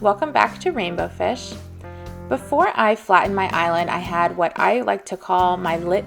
Welcome back to Rainbow Fish. Before I flattened my island, I had what I like to call my lit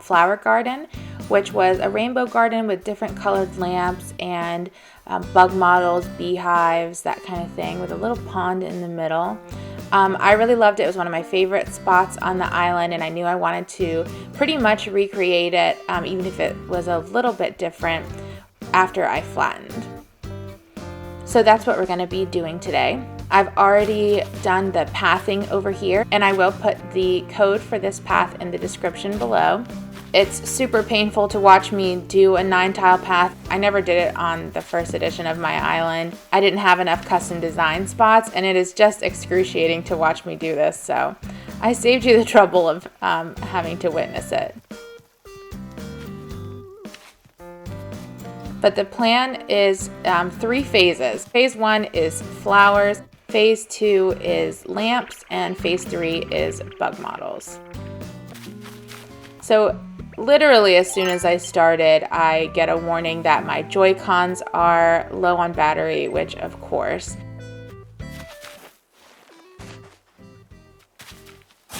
flower garden, which was a rainbow garden with different colored lamps and bug models, beehives, that kind of thing, with a little pond in the middle. I really loved it. It was one of my favorite spots on the island, and I knew I wanted to pretty much recreate it, even if it was a little bit different after I flattened. So that's what we're going to be doing today. I've already done the pathing over here, and I will put the code for this path in the description below. It's super painful to watch me do a 9-tile path. I never did it on the first edition of my island. I didn't have enough custom design spots, and it is just excruciating to watch me do this, so I saved you the trouble of having to witness it. But the plan is 3 phases. Phase 1 is flowers, phase 2 is lamps, and phase 3 is bug models. So literally as soon as I started, I get a warning that my Joy-Cons are low on battery, which of course.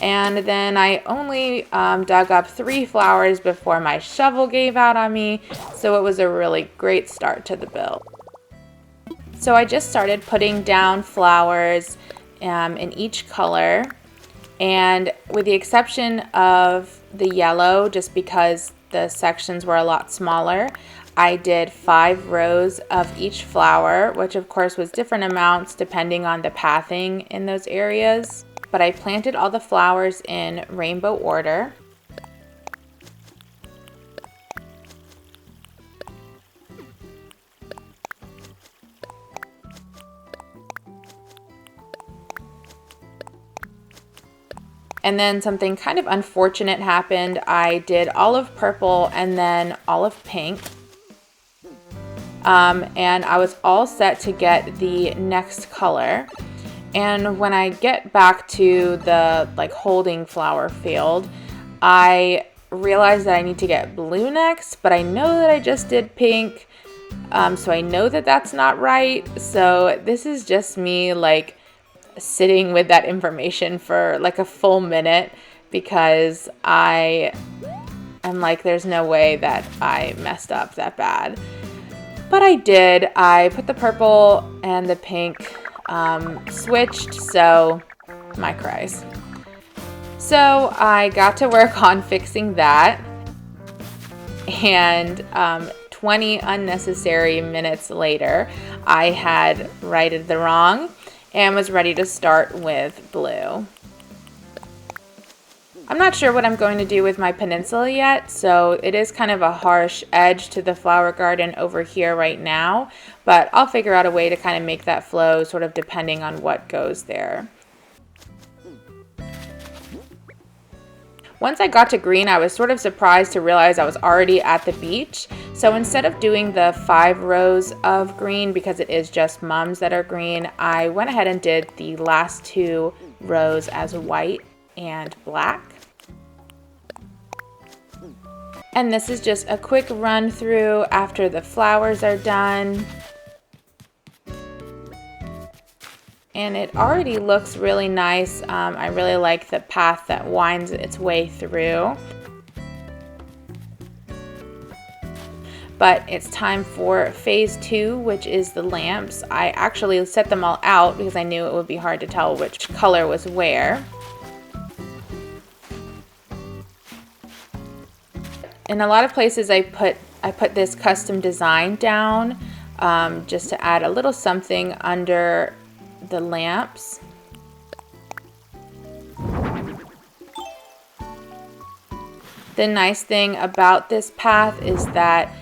And then I only dug up 3 flowers before my shovel gave out on me, so it was a really great start to the build. So I just started putting down flowers in each color, and with the exception of the yellow, just because the sections were a lot smaller, I did 5 rows of each flower, which of course was different amounts depending on the pathing in those areas. But I planted all the flowers in rainbow order. And then something kind of unfortunate happened. I did olive purple and then olive pink. And I was all set to get the next color. And when I get back to the holding flower field, I realized that I need to get blue next, but I know that I just did pink. So I know that that's not right. So this is just me sitting with that information for a full minute, because I am there's no way that I messed up that bad. But I did. I put the purple and the pink switched, so my cries. So I got to work on fixing that, and 20 unnecessary minutes later, I had righted the wrong and was ready to start with blue. I'm not sure what I'm going to do with my peninsula yet, so it is kind of a harsh edge to the flower garden over here right now, but I'll figure out a way to kind of make that flow sort of depending on what goes there. Once I got to green, I was sort of surprised to realize I was already at the beach. So instead of doing the 5 rows of green, because it is just mums that are green, I went ahead and did the last 2 rows as white and black. And this is just a quick run through after the flowers are done. And it already looks really nice. I really like the path that winds its way through. But it's time for phase 2, which is the lamps. I actually set them all out because I knew it would be hard to tell which color was where. In a lot of places I put this custom design down just to add a little something under the lamps. The nice thing about this path is that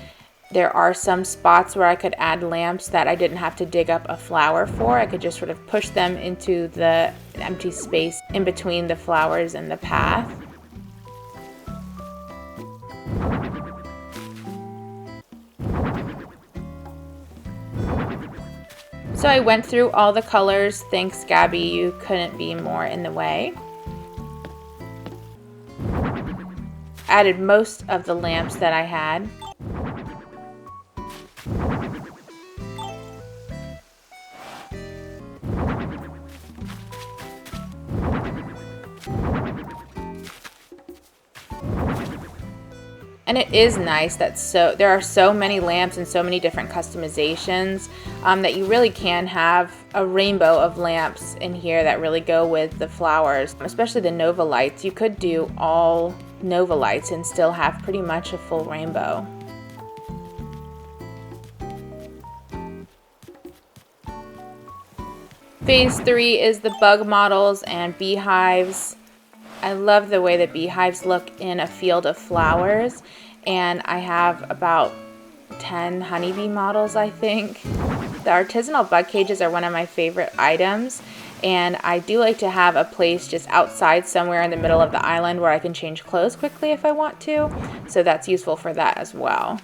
there are some spots where I could add lamps that I didn't have to dig up a flower for. I could just sort of push them into the empty space in between the flowers and the path. So I went through all the colors. Thanks, Gabby, you couldn't be more in the way. Added most of the lamps that I had. And it is nice that there are so many lamps and so many different customizations that you really can have a rainbow of lamps in here that really go with the flowers, especially the Nova lights. You could do all Nova lights and still have pretty much a full rainbow. Phase 3 is the bug models and beehives. I love the way the beehives look in a field of flowers, and I have about 10 honeybee models, I think. The artisanal bug cages are one of my favorite items, and I do like to have a place just outside somewhere in the middle of the island where I can change clothes quickly if I want to, so that's useful for that as well.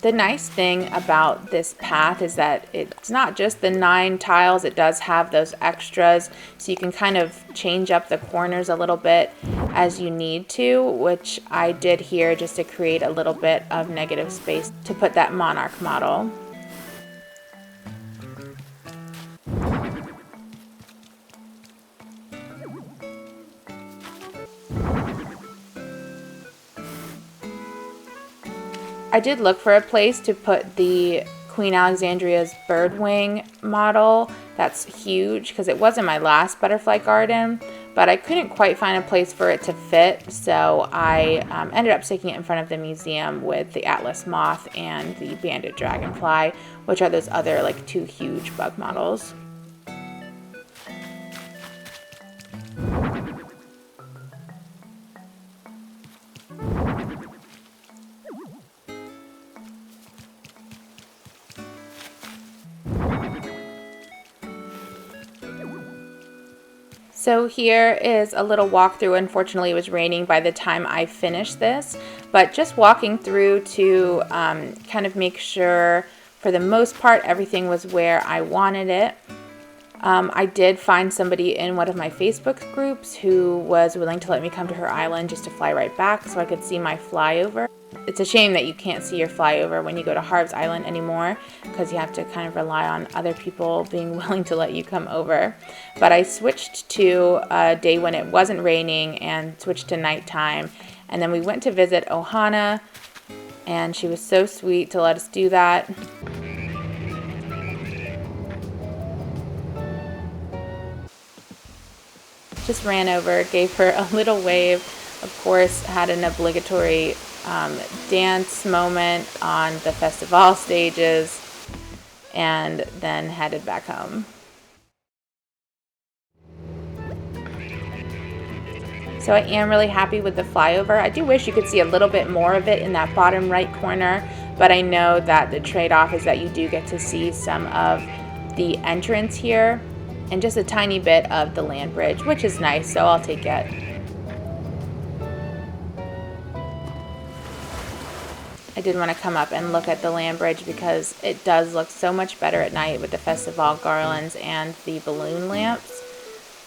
The nice thing about this path is that it's not just the 9 tiles, it does have those extras, so you can kind of change up the corners a little bit as you need to, which I did here just to create a little bit of negative space to put that monarch model. I did look for a place to put the Queen Alexandria's birdwing model. That's huge because it was in my last butterfly garden, but I couldn't quite find a place for it to fit, so I ended up sticking it in front of the museum with the Atlas moth and the banded dragonfly, which are those other like 2 huge bug models. So here is a little walkthrough. Unfortunately, it was raining by the time I finished this, but just walking through to kind of make sure, for the most part, everything was where I wanted it. I did find somebody in one of my Facebook groups who was willing to let me come to her island just to fly right back so I could see my flyover. It's a shame that you can't see your flyover when you go to Harv's Island anymore because you have to kind of rely on other people being willing to let you come over. But I switched to a day when it wasn't raining and switched to nighttime. And then we went to visit Ohana, and she was so sweet to let us do that. Just ran over, gave her a little wave, of course had an obligatory dance moment on the festival stages, and then headed back home. So I am really happy with the flyover. I do wish you could see a little bit more of it in that bottom right corner, but I know that the trade-off is that you do get to see some of the entrance here and just a tiny bit of the land bridge, which is nice, so I'll take it. I did want to come up and look at the land bridge because it does look so much better at night with the festival garlands and the balloon lamps.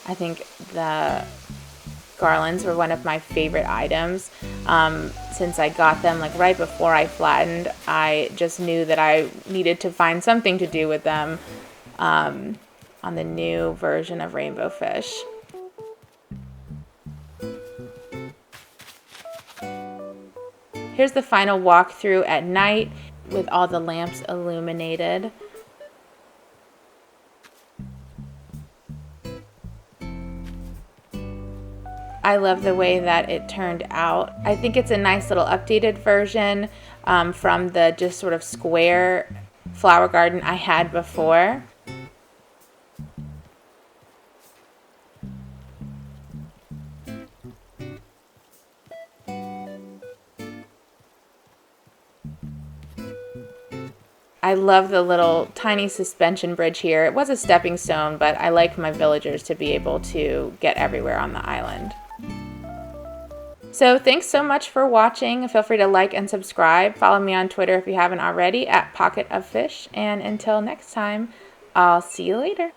I think the garlands were one of my favorite items. Since I got them like right before I flattened, I just knew that I needed to find something to do with them on the new version of Rainbow Fish. Here's the final walkthrough at night with all the lamps illuminated. I love the way that it turned out. I think it's a nice little updated version from the just sort of square flower garden I had before. I love the little tiny suspension bridge here. It was a stepping stone, but I like my villagers to be able to get everywhere on the island. So thanks so much for watching. Feel free to like and subscribe. Follow me on Twitter if you haven't already at Pocket of Fish. And until next time, I'll see you later.